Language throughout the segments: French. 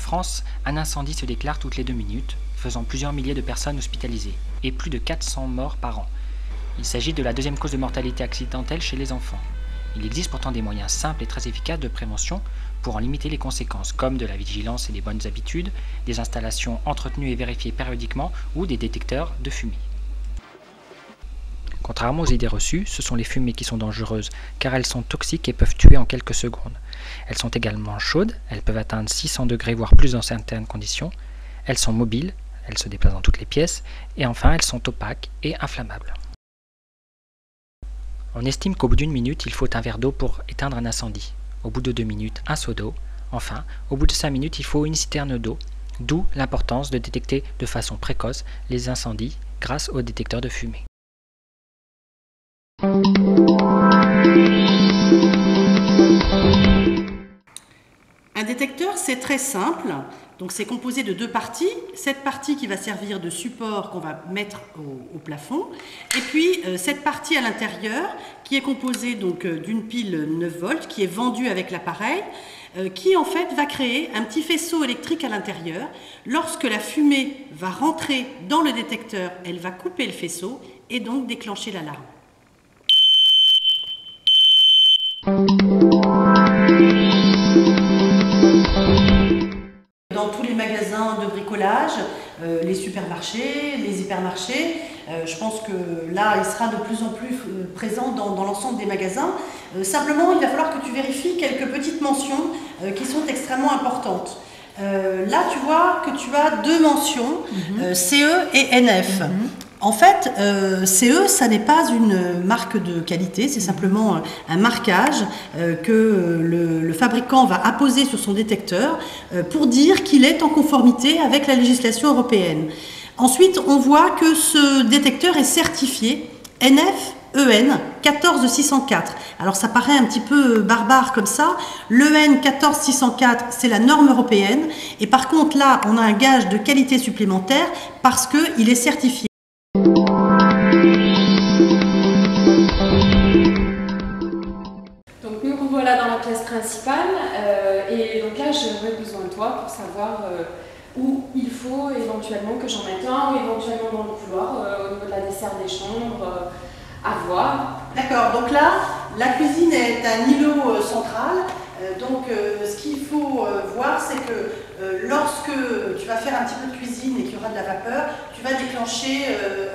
France, un incendie se déclare toutes les 2 minutes, faisant plusieurs milliers de personnes hospitalisées et plus de 400 morts par an. Il s'agit de la deuxième cause de mortalité accidentelle chez les enfants. Il existe pourtant des moyens simples et très efficaces de prévention pour en limiter les conséquences, comme de la vigilance et des bonnes habitudes, des installations entretenues et vérifiées périodiquement ou des détecteurs de fumée. Contrairement aux idées reçues, ce sont les fumées qui sont dangereuses, car elles sont toxiques et peuvent tuer en quelques secondes. Elles sont également chaudes, elles peuvent atteindre 600 degrés voire plus dans certaines conditions. Elles sont mobiles, elles se déplacent dans toutes les pièces, et enfin elles sont opaques et inflammables. On estime qu'au bout d'1 minute, il faut un verre d'eau pour éteindre un incendie. Au bout de 2 minutes, un seau d'eau. Enfin, au bout de 5 minutes, il faut une citerne d'eau, d'où l'importance de détecter de façon précoce les incendies grâce aux détecteurs de fumée. Un détecteur, c'est très simple. Donc c'est composé de 2 parties. Cette partie qui va servir de support qu'on va mettre au plafond. Et puis cette partie à l'intérieur qui est composée donc d'une pile 9 volts qui est vendue avec l'appareil, qui en fait va créer un petit faisceau électrique à l'intérieur. Lorsque la fumée va rentrer dans le détecteur, elle va couper le faisceau et donc déclencher l'alarme. Dans tous les magasins de bricolage, les supermarchés, les hypermarchés, je pense que là, il sera de plus en plus présent dans l'ensemble des magasins. Simplement, il va falloir que tu vérifies quelques petites mentions qui sont extrêmement importantes. Là, tu vois que tu as 2 mentions, CE et NF. En fait, CE, ça n'est pas une marque de qualité, c'est simplement un marquage que le fabricant va apposer sur son détecteur pour dire qu'il est en conformité avec la législation européenne. Ensuite, on voit que ce détecteur est certifié NF-EN 14604. Alors ça paraît un petit peu barbare comme ça. L'EN 14604, c'est la norme européenne. Et par contre, là, on a un gage de qualité supplémentaire parce qu'il est certifié. Donc nous revoilà dans la pièce principale et donc là j'aurais besoin de toi pour savoir où il faut éventuellement que j'en mette un ou éventuellement dans le couloir au niveau de la dessert des chambres à voir. D'accord, donc là la cuisine est un îlot central. Donc ce qu'il faut voir, c'est que lorsque tu vas faire un petit peu de cuisine et qu'il y aura de la vapeur, tu vas déclencher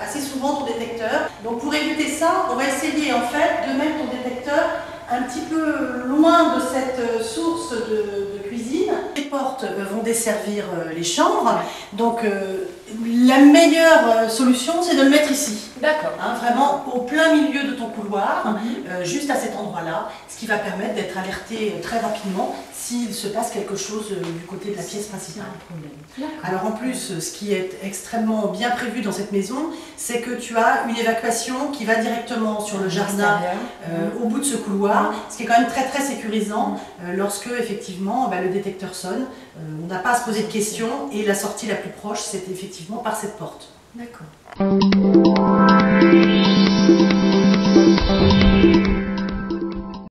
assez souvent ton détecteur. Donc pour éviter ça, on va essayer en fait de mettre ton détecteur un petit peu loin de cette source de cuisine. Les portes vont desservir les chambres, donc la meilleure solution c'est de le mettre ici. D'accord. Hein, vraiment au plein milieu de ton couloir, juste à cet endroit-là, ce qui va permettre d'être alerté très rapidement s'il se passe quelque chose du côté de la pièce principale. Alors en plus, ce qui est extrêmement bien prévu dans cette maison, c'est que tu as une évacuation qui va directement sur le jardin au bout de ce couloir, ce qui est quand même très très sécurisant lorsque effectivement le détecteur sonne. On n'a pas à se poser de questions et la sortie la plus proche, c'est effectivement par cette porte. D'accord.